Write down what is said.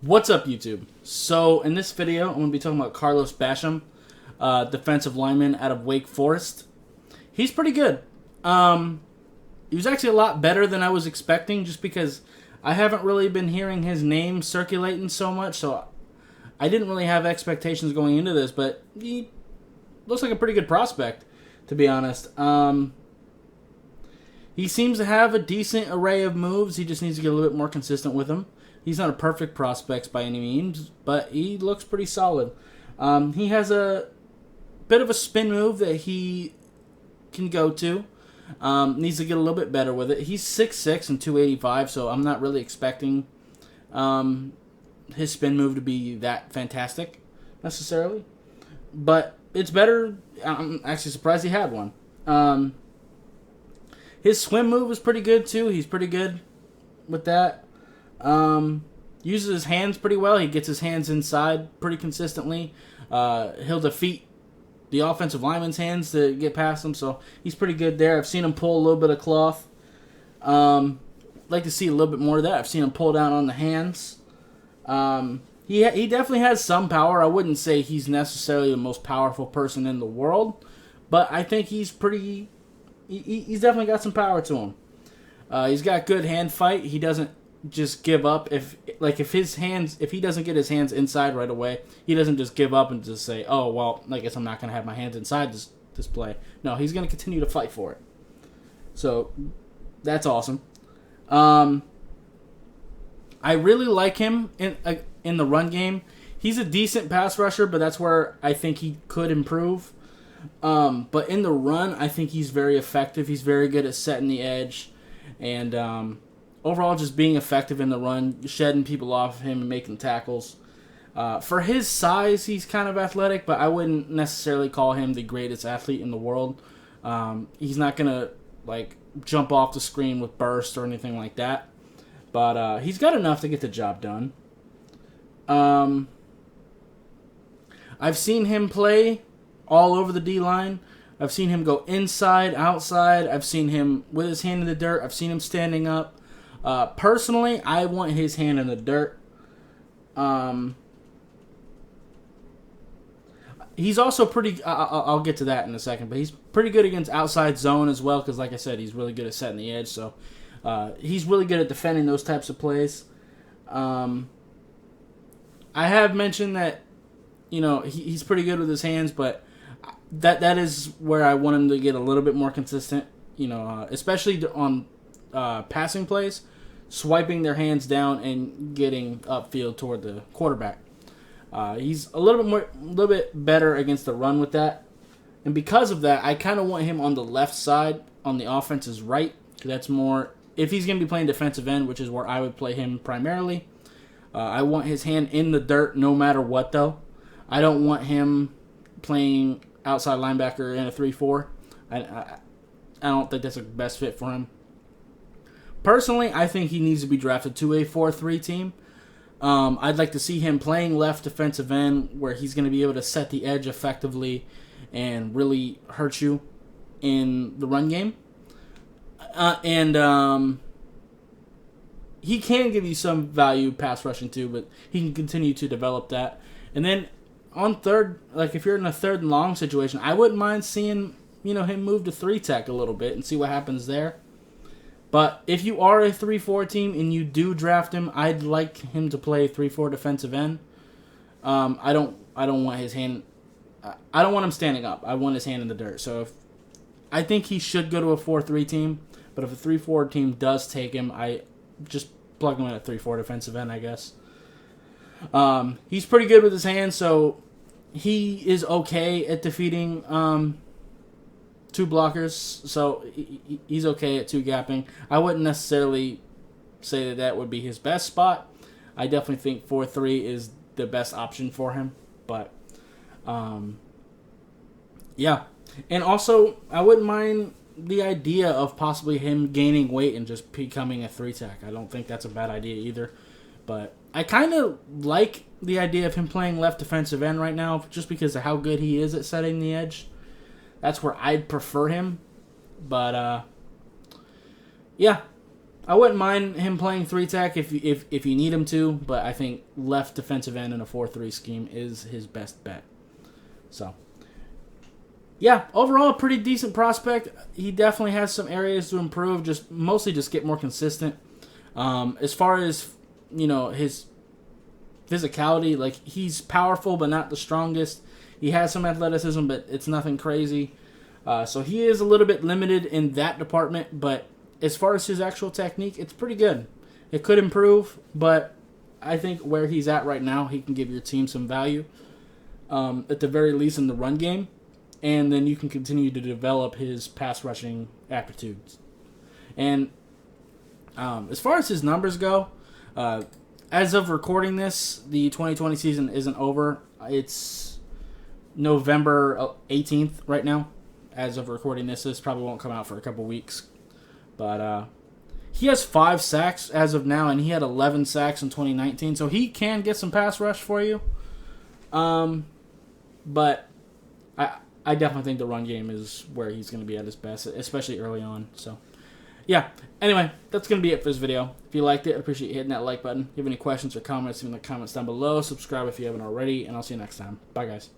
What's up, YouTube? So, in this video, I'm going to be talking about Carlos Basham, defensive lineman out of Wake Forest. He's pretty good. He was actually a lot better than I was expecting, just because I haven't really been hearing his name circulating so much, so I didn't really have expectations going into this, but he looks like a pretty good prospect, to be honest. He seems to have a decent array of moves. He just needs to get a little bit more consistent with them. He's not a perfect prospect by any means, but he looks pretty solid. He has a bit of a spin move that he can go to. Needs to get a little bit better with it. He's 6'6" and 285, so I'm not really expecting his spin move to be that fantastic, necessarily. But it's better. I'm actually surprised he had one. His swim move is pretty good, too. He's pretty good with that. Uses his hands pretty well. He gets his hands inside pretty consistently. He'll defeat the offensive lineman's hands to get past him, so he's pretty good there. I've seen him pull a little bit of cloth. Like to see a little bit more of that. I've seen him pull down on the hands. He definitely has some power. I wouldn't say he's necessarily the most powerful person in the world, but I think he's pretty. He's definitely got some power to him. He's got good hand fight. He doesn't just give up if he doesn't get his hands inside right away, he doesn't just give up and just say, oh well, I guess I'm not gonna have my hands inside this play. No, he's gonna continue to fight for it. So that's awesome. I really like him in the run game. He's a decent pass rusher, but that's where I think he could improve. But in the run, I think he's very effective. He's very good at setting the edge, and overall, just being effective in the run, shedding people off of him and making tackles. For his size, he's kind of athletic, but I wouldn't necessarily call him the greatest athlete in the world. He's not going to jump off the screen with burst or anything like that. But he's got enough to get the job done. I've seen him play all over the D-line. I've seen him go inside, outside. I've seen him with his hand in the dirt. I've seen him standing up. Personally, I want his hand in the dirt. He's also pretty. I'll get to that in a second, but he's pretty good against outside zone as well. Because, like I said, he's really good at setting the edge. So he's really good at defending those types of plays. I have mentioned that he's pretty good with his hands, but that is where I want him to get a little bit more consistent. Especially on passing plays. Swiping their hands down and getting upfield toward the quarterback. He's a little bit better against the run with that, and because of that, I kind of want him on the left side on the offense's right. That's more if he's going to be playing defensive end, which is where I would play him primarily. I want his hand in the dirt no matter what, though. I don't want him playing outside linebacker in a 3-4. I don't think that's the best fit for him. Personally, I think he needs to be drafted to a 4-3 team. I'd like to see him playing left defensive end where he's going to be able to set the edge effectively and really hurt you in the run game. And he can give you some value pass rushing too, but he can continue to develop that. And then on third, if you're in a third and long situation, I wouldn't mind seeing him move to 3-tech a little bit and see what happens there. But if you are a 3-4 team and you do draft him, I'd like him to play 3-4 defensive end. I don't want his hand. I don't want him standing up. I want his hand in the dirt. So I think he should go to a 4-3 team. But if a 3-4 team does take him, I just plug him in at 3-4 defensive end, I guess. He's pretty good with his hands, so he is okay at defeating two blockers, so he's okay at two gapping. I wouldn't necessarily say that would be his best spot. I definitely think 4-3 is the best option for him. But, yeah. And also, I wouldn't mind the idea of possibly him gaining weight and just becoming a 3-tech. I don't think that's a bad idea either. But I kind of like the idea of him playing left defensive end right now just because of how good he is at setting the edge. That's where I'd prefer him. But, yeah. I wouldn't mind him playing 3-tech if you need him to, but I think left defensive end in a 4-3 scheme is his best bet. So, yeah, overall a pretty decent prospect. He definitely has some areas to improve, mostly just get more consistent. As far as, his physicality, like, he's powerful but not the strongest. He has some athleticism, but it's nothing crazy. So he is a little bit limited in that department, but as far as his actual technique, it's pretty good. It could improve, but I think where he's at right now, he can give your team some value, at the very least in the run game, and then you can continue to develop his pass rushing aptitudes. And as far as his numbers go, as of recording this, the 2020 season isn't over. It's November 18th right now. As of recording this probably won't come out for a couple weeks. But he has 5 sacks as of now, and he had 11 sacks in 2019. So he can get some pass rush for you. But I definitely think the run game is where he's going to be at his best, especially early on. So, yeah. Anyway, that's going to be it for this video. If you liked it, I'd appreciate you hitting that like button. If you have any questions or comments, leave them in the comments down below. Subscribe if you haven't already, and I'll see you next time. Bye, guys.